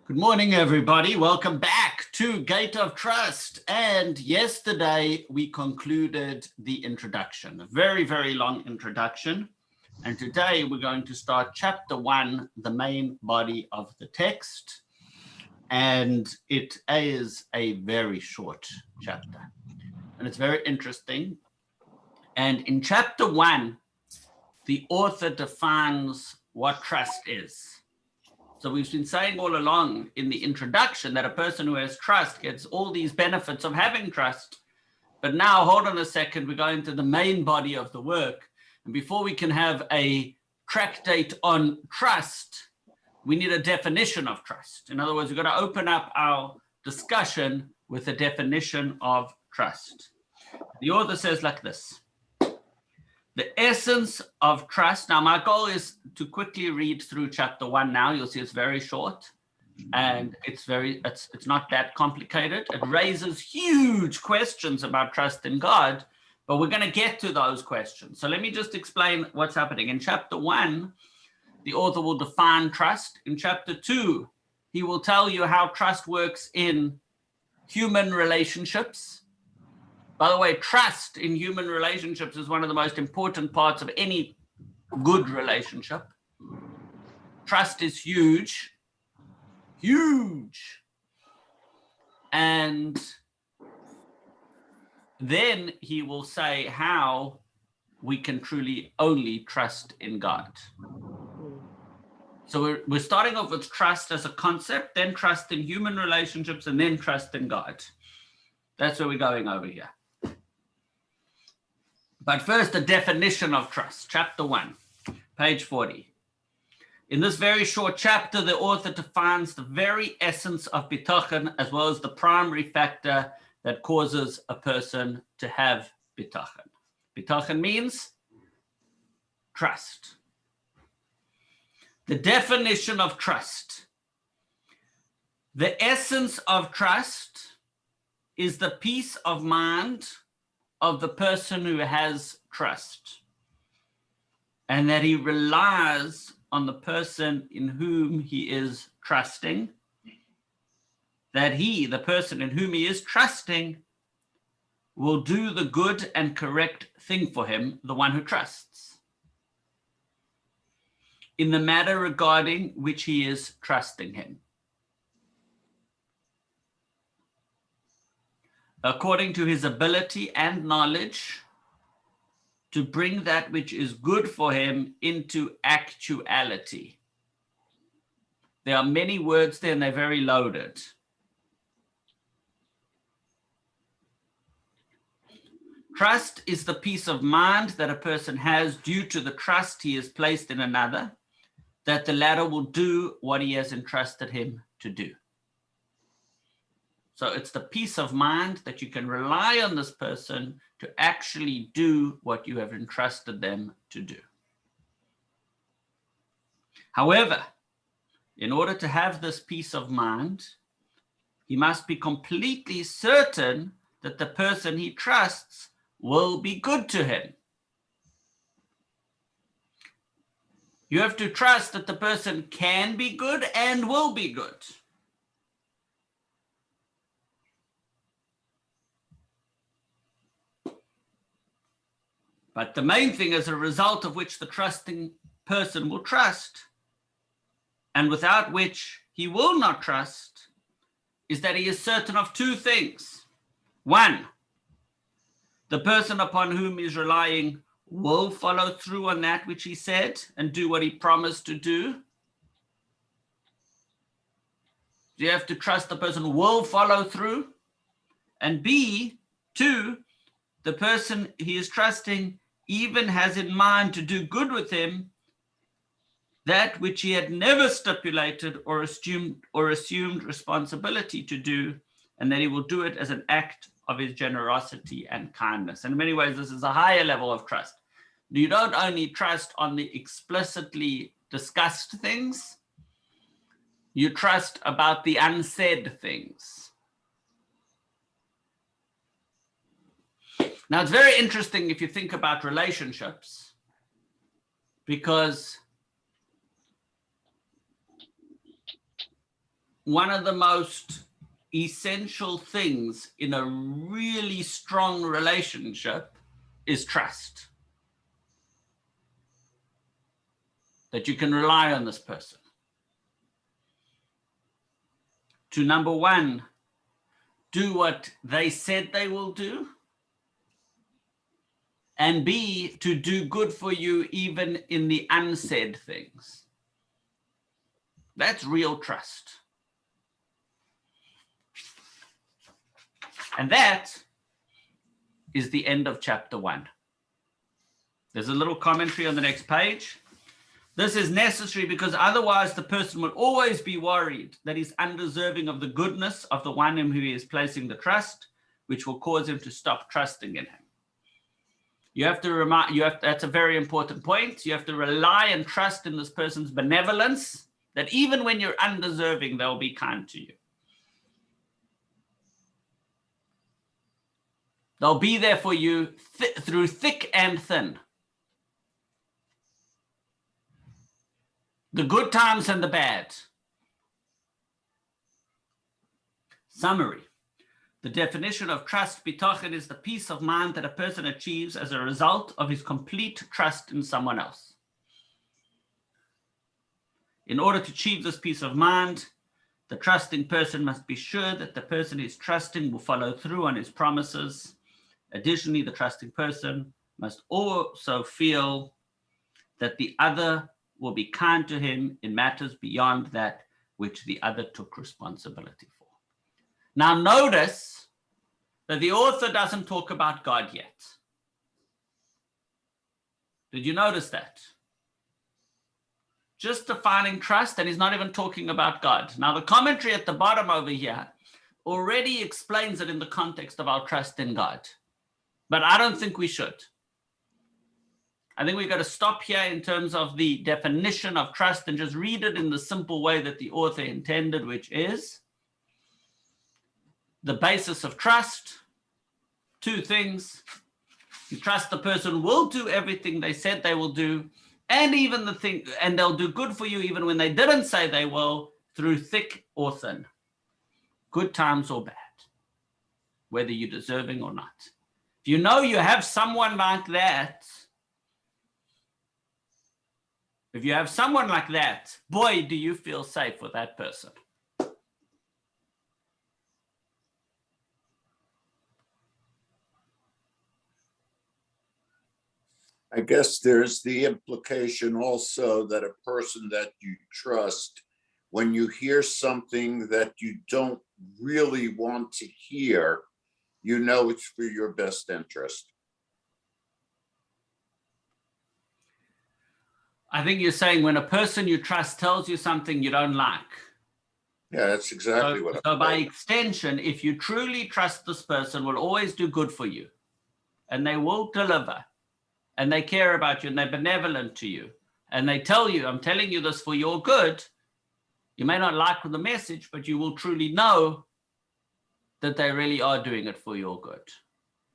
Good morning, everybody. Welcome back to Gate of Trust. And yesterday we concluded the introduction, a very, very long introduction. And today we're going to start chapter 1, the main body of the text. And it is a very short chapter. And it's very interesting. And in chapter 1, the author defines what trust is. So we've been saying all along in the introduction that a person who has trust gets all these benefits of having trust. But now, hold on a second, we're going to the main body of the work. And before we can have a tractate on trust, we need a definition of trust. In other words, we've got to open up our discussion with a definition of trust. The author says like this. The essence of trust. Now, my goal is to quickly read through chapter 1 now. You'll see it's very short and it's not that complicated. It raises huge questions about trust in God, but we're going to get to those questions. So let me just explain what's happening. In chapter 1, the author will define trust. In chapter 2, he will tell you how trust works in human relationships. By the way, trust in human relationships is one of the most important parts of any good relationship. Trust is huge, huge. And then he will say how we can truly only trust in God. So we're starting off with trust as a concept, then trust in human relationships, and then trust in God. That's where we're going over here. But first, the definition of trust, chapter 1, page 40. In this very short chapter, the author defines the very essence of bitachon as well as the primary factor that causes a person to have bitachon. Bitachon means trust. The definition of trust. The essence of trust is the peace of mind of the person who has trust, and that he relies on the person in whom he is trusting, that he, the person in whom he is trusting, will do the good and correct thing for him, the one who trusts, in the matter regarding which he is trusting him. According to his ability and knowledge, to bring that which is good for him into actuality. There are many words there and they're very loaded. Trust is the peace of mind that a person has due to the trust he has placed in another, that the latter will do what he has entrusted him to do. So it's the peace of mind that you can rely on this person to actually do what you have entrusted them to do. However, in order to have this peace of mind, he must be completely certain that the person he trusts will be good to him. You have to trust that the person can be good and will be good. But the main thing as a result of which the trusting person will trust, and without which he will not trust, is that he is certain of two things. One, the person upon whom he is relying will follow through on that which he said and do what he promised to do. You have to trust the person will follow through. And B, two, the person he is trusting even has in mind to do good with him that which he had never stipulated or assumed responsibility to do, and that he will do it as an act of his generosity and kindness. In many ways, this is a higher level of trust. You don't only trust on the explicitly discussed things, you trust about the unsaid things. Now, it's very interesting if you think about relationships, because one of the most essential things in a really strong relationship is trust. That you can rely on this person. To number one, do what they said they will do. And B, to do good for you even in the unsaid things. That's real trust. And that is the end of chapter 1. There's a little commentary on the next page. This is necessary because otherwise the person will always be worried that he's undeserving of the goodness of the one in whom he is placing the trust, which will cause him to stop trusting in him. You have to that's a very important point. You have to rely and trust in this person's benevolence, that even when you're undeserving, they'll be kind to you. They'll be there for you through thick and thin. The good times and the bad. Summary. The definition of trust, bitachon, is the peace of mind that a person achieves as a result of his complete trust in someone else. In order to achieve this peace of mind, the trusting person must be sure that the person he's trusting will follow through on his promises. Additionally, the trusting person must also feel that the other will be kind to him in matters beyond that which the other took responsibility for. Now notice that the author doesn't talk about God yet. Did you notice that? Just defining trust, and he's not even talking about God. Now the commentary at the bottom over here already explains it in the context of our trust in God. But I don't think we should. I think we've got to stop here in terms of the definition of trust and just read it in the simple way that the author intended, which is the basis of trust. Two things. You trust the person will do everything they said they will do, and even and they'll do good for you even when they didn't say they will, through thick or thin, good times or bad, whether you're deserving or not. If you know you have someone like that, boy, do you feel safe with that person. I guess there's the implication also that a person that you trust, when you hear something that you don't really want to hear, you know it's for your best interest. I think you're saying when a person you trust tells you something you don't like. Yeah, that's exactly what I'm saying. So by saying. extension, if you truly trust this person will always do good for you, and they will deliver, and they care about you, and they're benevolent to you, and they tell you, I'm telling you this for your good. You may not like the message, but you will truly know that they really are doing it for your good.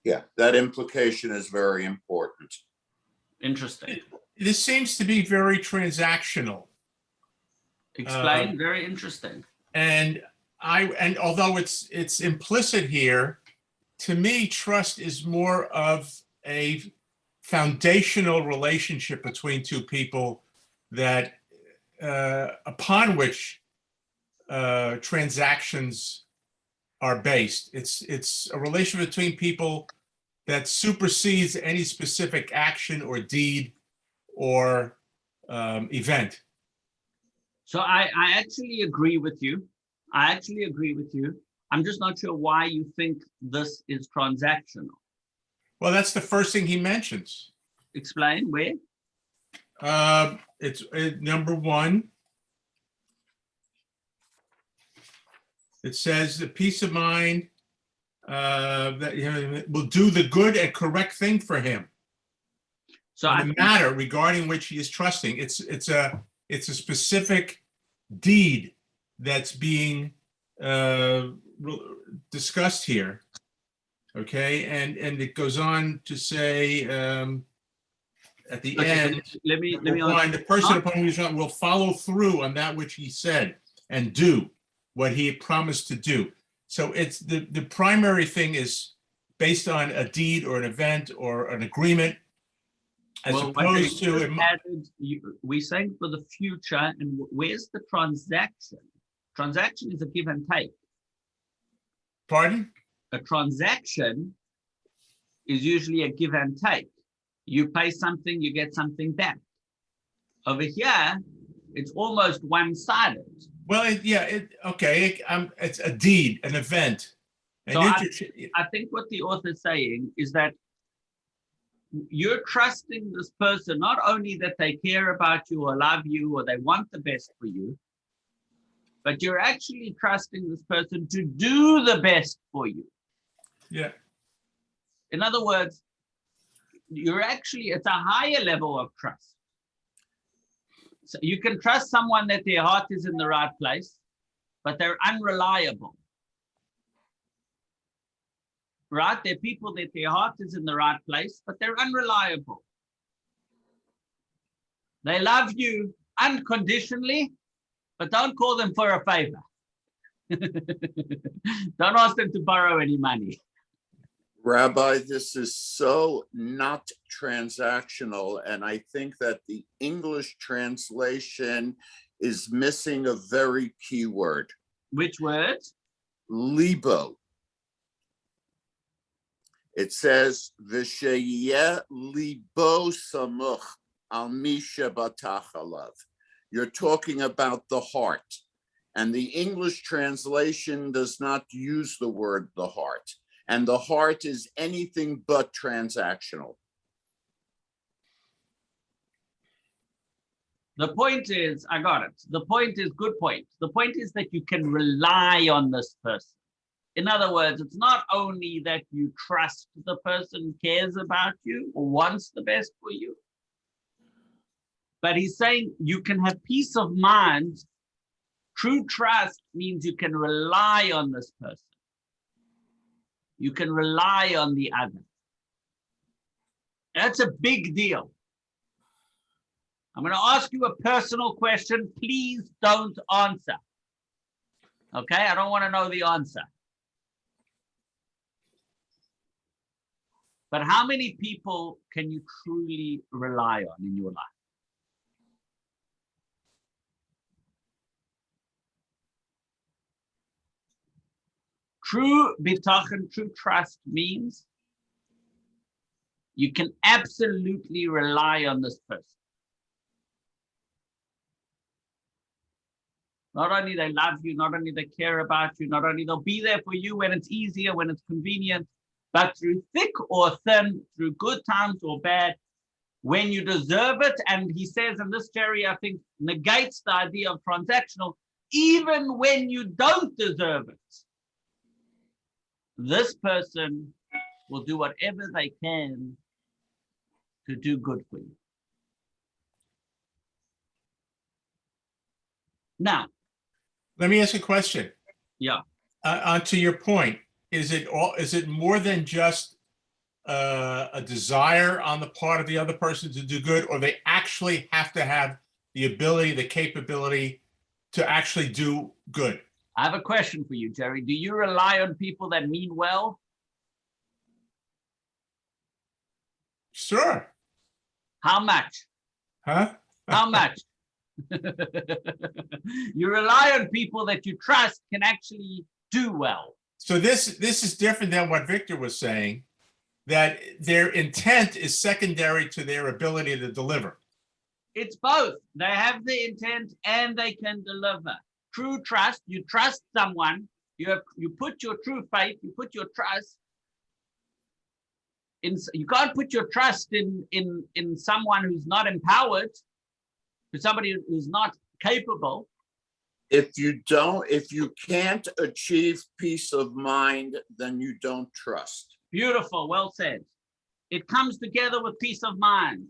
Yeah, that implication is very important. Interesting. This seems to be very transactional. Explain. Very interesting. And although it's implicit here, to me, trust is more of a foundational relationship between two people that upon which transactions are based. It's a relationship between people that supersedes any specific action or deed or event. So I actually agree with you. I'm just not sure why you think this is transactional. Well, that's the first thing he mentions. Explain where? It's number one. It says the peace of mind that will do the good and correct thing for him. So the matter regarding which he is trusting, it's a specific deed that's being discussed here. Okay, and it goes on to say at the end, let me the person upon whom he's will follow through on that which he said and do what he promised to do. So it's the primary thing is based on a deed or an event or an agreement, as Well, opposed to we're saying for the future, and where's the transaction? Transaction is a give and take. pardon? A transaction is usually a give and take. You pay something, you get something back. Over here, it's almost one-sided. Well, it's a deed, an event. So I think what the author's saying is that you're trusting this person, not only that they care about you or love you or they want the best for you, but you're actually trusting this person to do the best for you. Yeah. In other words, it's a higher level of trust. So you can trust someone that their heart is in the right place, but they're unreliable. Right? They're people that their heart is in the right place, but they're unreliable. They love you unconditionally, but don't call them for a favor. Don't ask them to borrow any money. Rabbi, this is so not transactional, and I think that the English translation is missing a very key word. Which word? Libo. It says, V'sheyeh libo samuch al mi shebatach alav. You're talking about the heart. And the English translation does not use the word the heart. And the heart is anything but transactional. The point is, I got it. The point is, good point. The point is that you can rely on this person. In other words, it's not only that you trust the person cares about you or wants the best for you, but he's saying you can have peace of mind. True trust means you can rely on this person. You can rely on the other. That's a big deal. I'm going to ask you a personal question. Please don't answer. Okay? I don't want to know the answer. But how many people can you truly rely on in your life? True bitachon, true trust means you can absolutely rely on this person. Not only they love you, not only they care about you, not only they'll be there for you when it's easier, when it's convenient, but through thick or thin, through good times or bad, when you deserve it. And he says, and this, Jerry, I think negates the idea of transactional, even when you don't deserve it. This person will do whatever they can to do good for you. Now, Let me ask a question. Yeah. To your point, is it more than just a desire on the part of the other person to do good, or they actually have to have the ability, the capability to actually do good? I have a question for you, Jerry. Do you rely on people that mean well? Sure. How much? Huh? How much? You rely on people that you trust can actually do well. So this is different than what Victor was saying, that their intent is secondary to their ability to deliver. It's both. They have the intent and they can deliver. True trust, you trust someone, you put your true faith, you put your trust in, you can't put your trust in someone who's not empowered, to somebody who's not capable. If you can't achieve peace of mind, then you don't trust. Beautiful, well said. It comes together with peace of mind.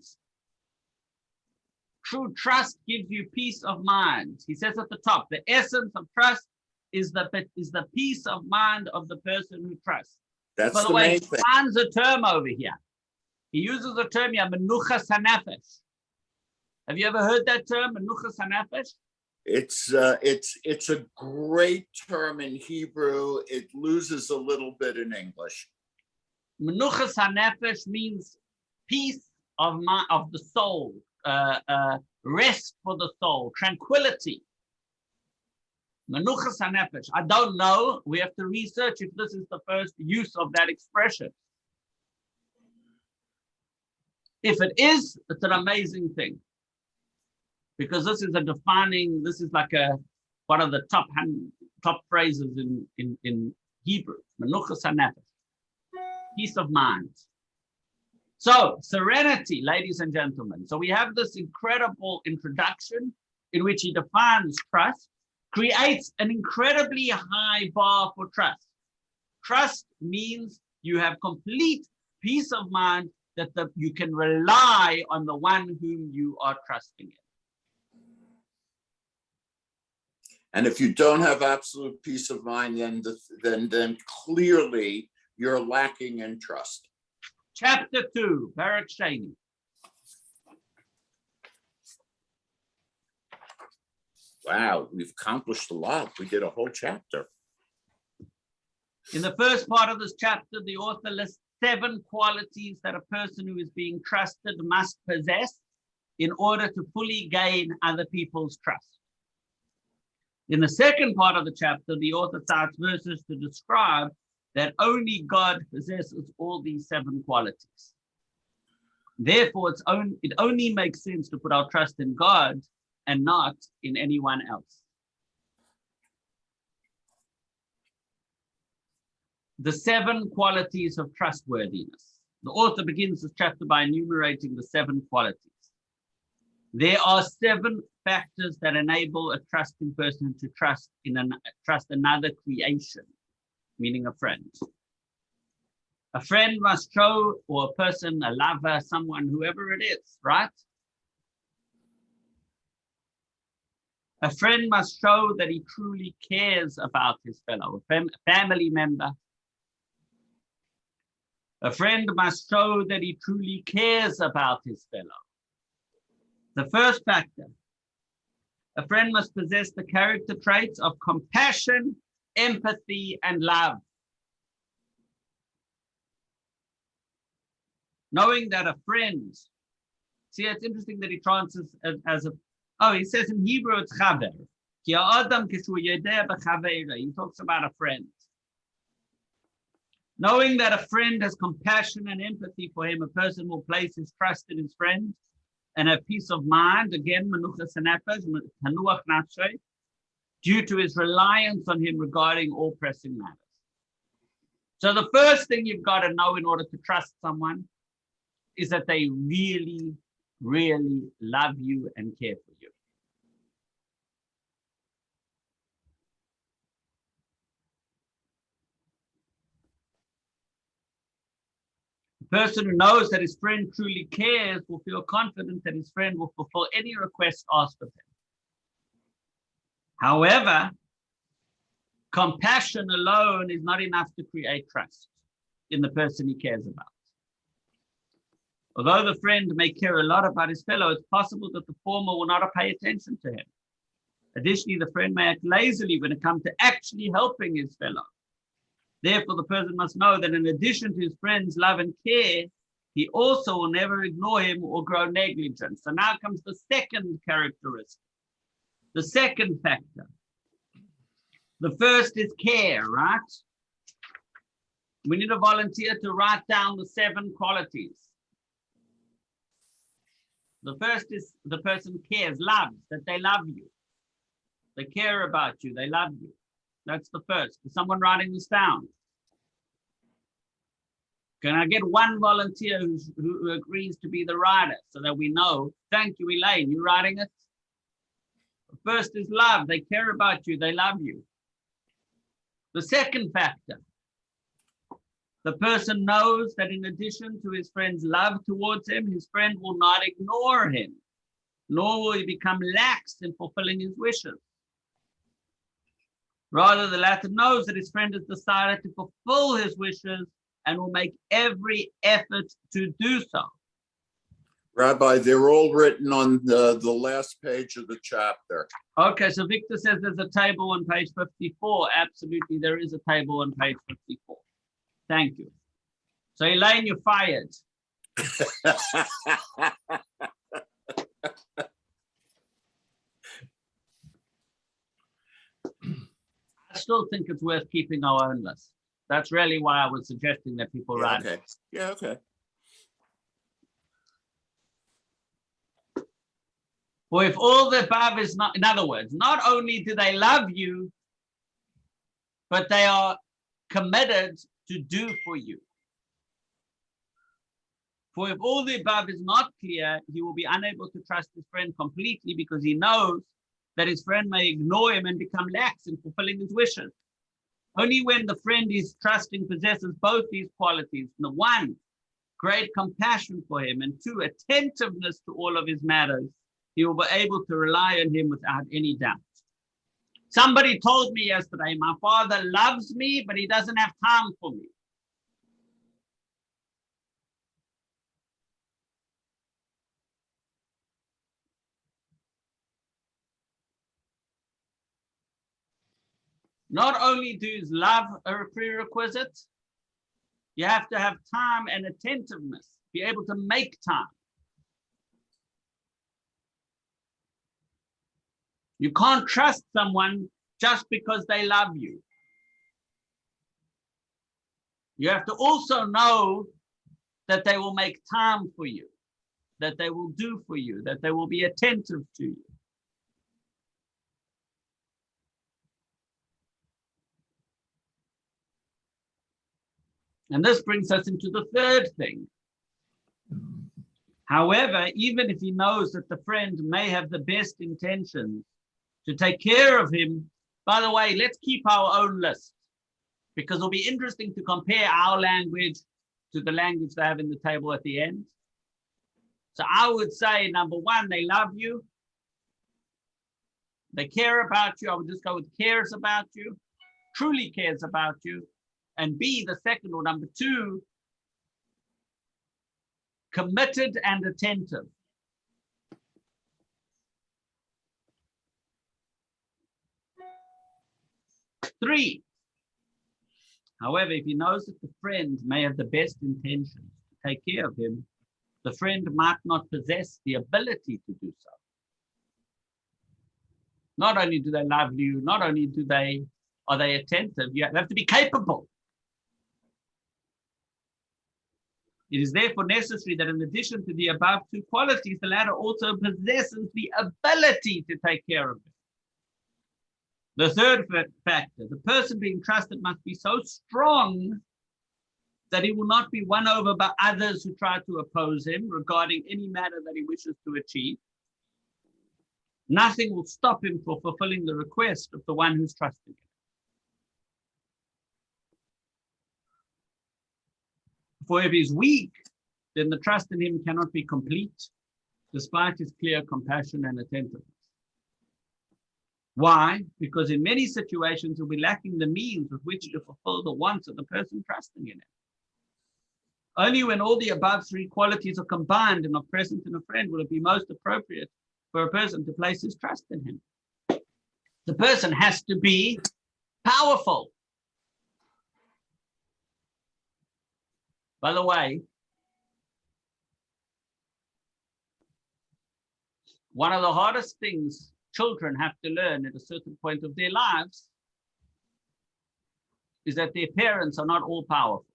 True trust gives you peace of mind. He says at the top, the essence of trust is the peace of mind of the person who trusts. That's By the the way, main he thing. finds a term over here. He uses a term here, menuchas hanefesh. Have you ever heard that term, menuchas hanefesh? It's a great term in Hebrew. It loses a little bit in English. Menuchas hanefesh means peace of the soul, rest for the soul, tranquility. Menuchas hanefesh. I don't know. We have to research if this is the first use of that expression. If it is, it's an amazing thing. Because this is this is like one of the top phrases in Hebrew. Menuchas hanefesh. Peace of mind. So, serenity, ladies and gentlemen. So we have this incredible introduction in which he defines trust, creates an incredibly high bar for trust. Trust means you have complete peace of mind that you can rely on the one whom you are trusting in. And if you don't have absolute peace of mind, then clearly you're lacking in trust. Chapter 2, Barak Sheni. Wow, we've accomplished a lot. We did a whole chapter. In the first part of this chapter, the author lists 7 qualities that a person who is being trusted must possess in order to fully gain other people's trust. In the second part of the chapter, the author starts verses to describe that only God possesses all these 7 qualities. Therefore, it only makes sense to put our trust in God and not in anyone else. The 7 qualities of trustworthiness. The author begins this chapter by enumerating the 7 qualities. There are 7 factors that enable a trusting person to trust another creation, meaning a friend. A friend must show, or a person, a lover, someone, whoever it is, right? A friend must show that he truly cares about his fellow, a family member. A friend must show that he truly cares about his fellow. The first factor, a friend must possess the character traits of compassion, empathy, and love. Knowing that a friend, see, it's interesting that he translates as he says in Hebrew it's chaver. He talks about a friend. Knowing that a friend has compassion and empathy for him, a person will place his trust in his friend and have peace of mind, again, menuchas hanefesh, hanuach nafshe, due to his reliance on him regarding all pressing matters. So the first thing you've got to know in order to trust someone is that they really, really love you and care for you. The person who knows that his friend truly cares will feel confident that his friend will fulfill any request asked of him. However, compassion alone is not enough to create trust in the person he cares about. Although the friend may care a lot about his fellow, it's possible that the former will not pay attention to him. Additionally, the friend may act lazily when it comes to actually helping his fellow. Therefore, the person must know that in addition to his friend's love and care, he also will never ignore him or grow negligent. So now comes the second characteristic, the second factor. The first is care, right? We need a volunteer to write down the 7 qualities. The first is the person cares, loves, that they love you. They care about you, they love you. That's the first. Is someone writing this down? Can I get one volunteer who agrees to be the writer so that we know? Thank you, Elaine. You writing it? The first is love. They care about you. They love you. The second factor, the person knows that in addition to his friend's love towards him, his friend will not ignore him, nor will he become lax in fulfilling his wishes. Rather, the latter knows that his friend has decided to fulfill his wishes and will make every effort to do so. Rabbi, they're all written on the last page of the chapter. Okay, so Victor says there's a table on page 54. Absolutely, there is a table on page 54. Thank you. So Elaine, you're fired. I still think it's worth keeping our own list. That's really why I was suggesting that people Yeah, write. okay. Yeah, okay. For if all the above is not, in other words, not only do they love you, but they are committed to do for you. For if all the above is not clear, he will be unable to trust his friend completely because he knows that his friend may ignore him and become lax in fulfilling his wishes. Only when the friend he's trusting possesses both these qualities, the one, great compassion for him, and two, attentiveness to all of his matters, he will be able to rely on him without any doubt. Somebody told me yesterday, my father loves me, but he doesn't have time for me. Not only is love a prerequisite, you have to have time and attentiveness, be able to make time. You can't trust someone just because they love you. You have to also know that they will make time for you, that they will do for you, that they will be attentive to you. And this brings us into the third thing. However, even if he knows that the friend may have the best intentions to take care of him, by the way, let's keep our own list, because it'll be interesting to compare our language to the language they have in the table at the end. So I would say, number one, they love you. They care about you. I would just go with cares about you, truly cares about you. And B, the second, or number two, committed and attentive. Three, however, if he knows that the friend may have the best intentions to take care of him, the friend might not possess the ability to do so. Not only do they love you, not only are they attentive, you have to be capable. It is therefore necessary that in addition to the above two qualities, the latter also possesses the ability to take care of it. The third factor, the person being trusted must be so strong that he will not be won over by others who try to oppose him regarding any matter that he wishes to achieve. Nothing will stop him from fulfilling the request of the one who's trusting him. For if he's weak, then the trust in him cannot be complete, despite his clear compassion and attentiveness. Why? Because in many situations, he'll be lacking the means with which to fulfill the wants of the person trusting in him. Only when all the above three qualities are combined and are present in a friend will it be most appropriate for a person to place his trust in him. The person has to be powerful. By the way, one of the hardest things children have to learn at a certain point of their lives is that their parents are not all powerful.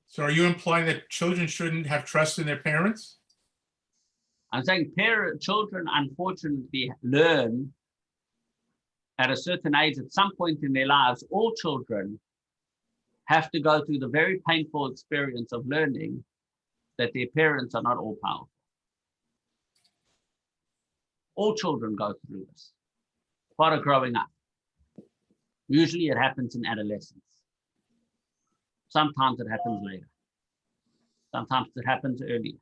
So are you implying that children shouldn't have trust in their parents? I'm saying children unfortunately learn at a certain age, at some point in their lives. All children have to go through the very painful experience of learning that their parents are not all powerful. All children go through this, part of growing up. Usually it happens in adolescence. Sometimes it happens later. Sometimes it happens earlier.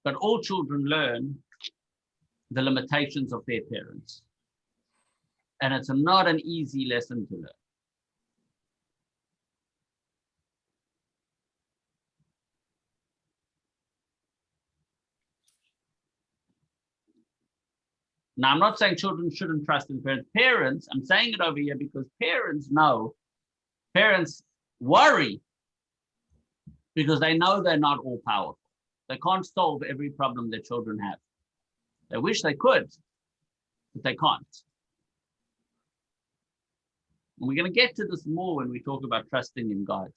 But all children learn the limitations of their parents. And it's not an easy lesson to learn. Now, I'm not saying children shouldn't trust in parents. Parents, I'm saying it over here because parents worry because they know they're not all powerful. They can't solve every problem their children have. They wish they could, but they can't. And we're going to get to this more when we talk about trusting in God.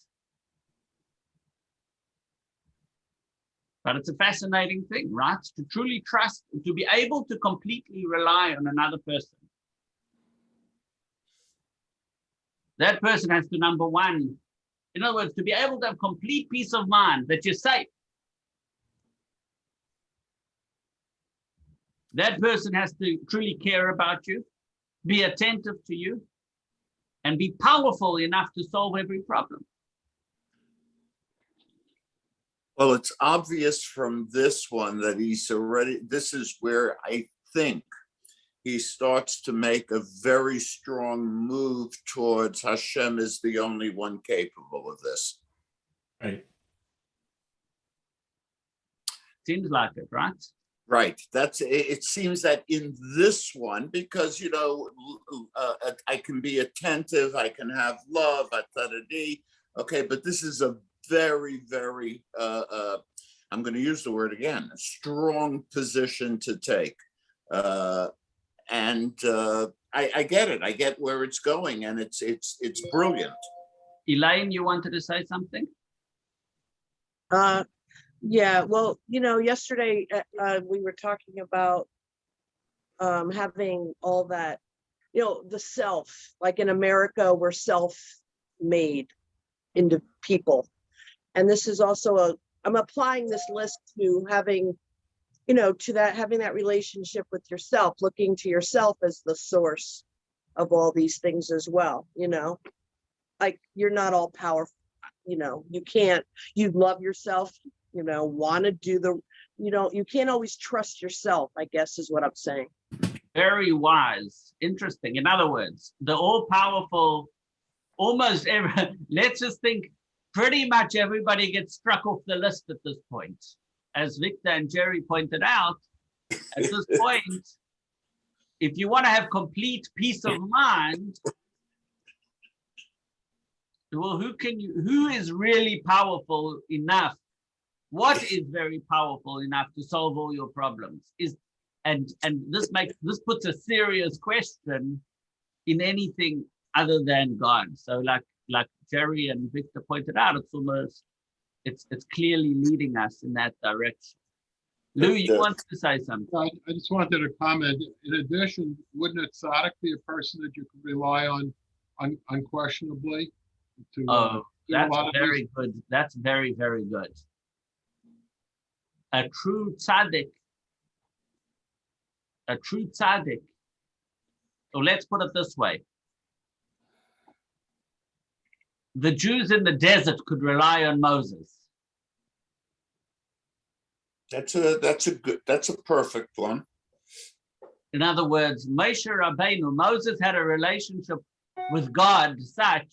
But it's a fascinating thing, right? To truly trust, to be able to completely rely on another person. That person has to, number one, in other words, to be able to have complete peace of mind that you're safe. That person has to truly care about you, be attentive to you, and be powerful enough to solve every problem. Well, it's obvious from this one that this is where I think he starts to make a very strong move towards Hashem is the only one capable of this. Right. Seems like it, right? Right. It seems that in this one, because, I can be attentive, I can have love, okay, but this is a very, very, I'm going to use the word again, a strong position to take. I get it. I get where it's going, and it's brilliant. Elaine, you wanted to say something? Yeah, well, yesterday we were talking about having all that, the self, like in America, we're self-made into people. And this is also I'm applying this list to having, having that relationship with yourself, looking to yourself as the source of all these things as well, like you're not all powerful, you love yourself, want to do you can't always trust yourself, I guess is what I'm saying. Very wise. Interesting. In other words, the all-powerful, let's just think, pretty much everybody gets struck off the list at this point. As Victor and Jerry pointed out, at this point, if you want to have complete peace of mind, well, who is really powerful enough? What is very powerful enough to solve all your problems? And this puts a serious question in anything other than God. So like Jerry and Victor pointed out, it's clearly leading us in that direction. Lou, you want to say something? I just wanted to comment. In addition, wouldn't a tzaddik be a person that you could rely on unquestionably? That's very good. That's very, very good. A true tzaddik. So let's put it this way. The Jews in the desert could rely on Moses. That's a perfect one. In other words, Moshe Rabbeinu, Moses had a relationship with God such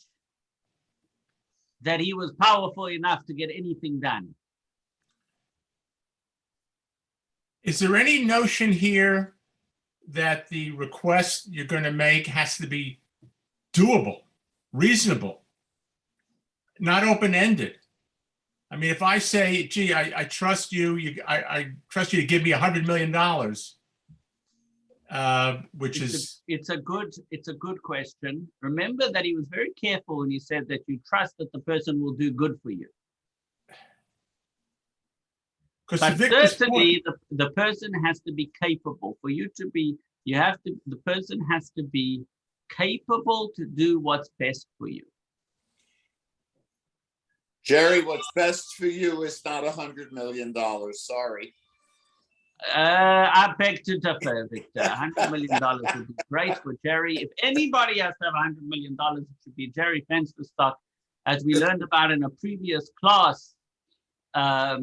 that he was powerful enough to get anything done. Is there any notion here that the request you're going to make has to be doable, reasonable, not open-ended? I mean, if I say, gee, I trust you, I trust you to give me $100 million, it's a good question. Remember that he was very careful when he said that you trust that the person will do good for you. But certainly the person has to be capable for you to be, the person has to be capable to do what's best for you. Jerry, what's best for you is not $100 million. Sorry. I beg to differ, Victor. $100 million would be great for Jerry. If anybody has to have $100 million, it should be Jerry Fensterstock. As we learned about in a previous class, there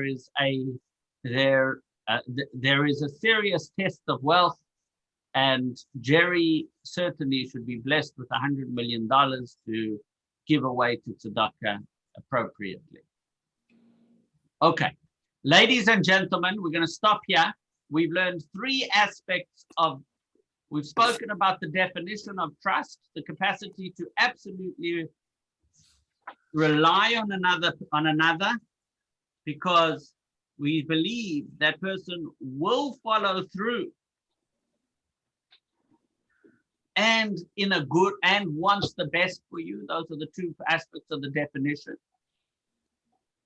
is a serious test of wealth, and Jerry certainly should be blessed with $100 million to give away to tzedakah appropriately. Okay, ladies and gentlemen, we're going to stop here. we've learned three aspects of, we've spoken about the definition of trust, the capacity to absolutely rely on another because we believe that person will follow through and in a good and wants the best for you. Those are the two aspects of the definition.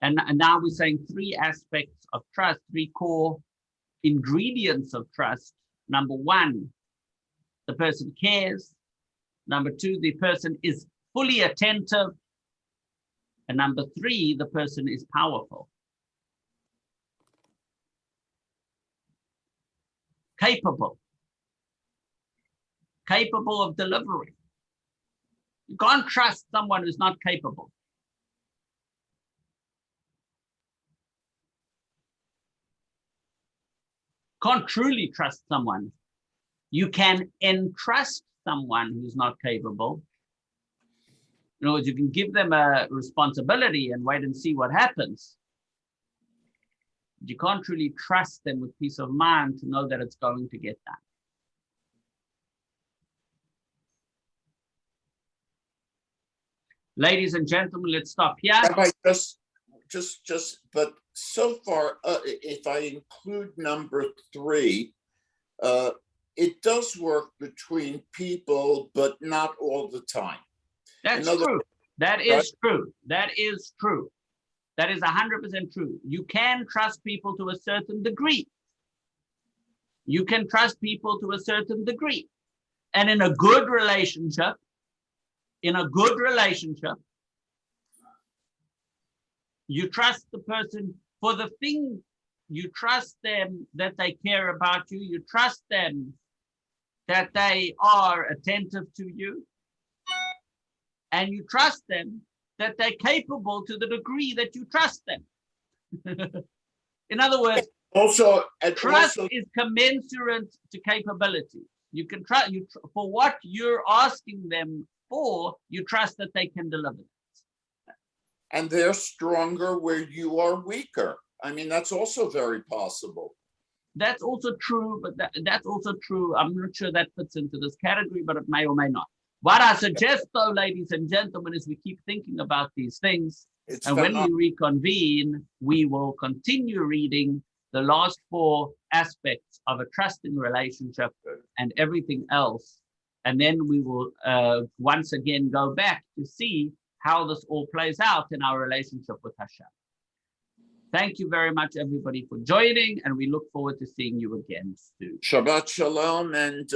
And now we're saying three aspects of trust, three core ingredients of trust. Number one, the person cares. Number two, the person is fully attentive. And number three, the person is powerful. Capable of delivery. You can't trust someone who's not capable. Can't truly trust someone. You can entrust someone who's not capable. In other words, you can give them a responsibility and wait and see what happens. You can't truly trust them with peace of mind to know that it's going to get done. Ladies and gentlemen, let's stop here. Rabbi, but so far, if I include number 3, it does work between people, but not all the time. That's true. That is true. That is true. That is 100% true. You can trust people to a certain degree. You can trust people to a certain degree. And in a good relationship, you trust the person for the thing. You trust them that they care about you. You trust them that they are attentive to you. And you trust them that they're capable to the degree that you trust them. In other words, trust is commensurate to capability. You can trust for what you're asking them for, you trust that they can deliver it. And they're stronger where you are weaker. I mean, that's also very possible. That's also true, but that's also true. I'm not sure that fits into this category, but it may or may not. What I suggest, though, ladies and gentlemen, is we keep thinking about these things. And when we reconvene, we will continue reading the last 4 aspects of a trusting relationship and everything else. And then we will once again go back to see how this all plays out in our relationship with Hashem. Thank you very much, everybody, for joining, and we look forward to seeing you again soon. Shabbat Shalom and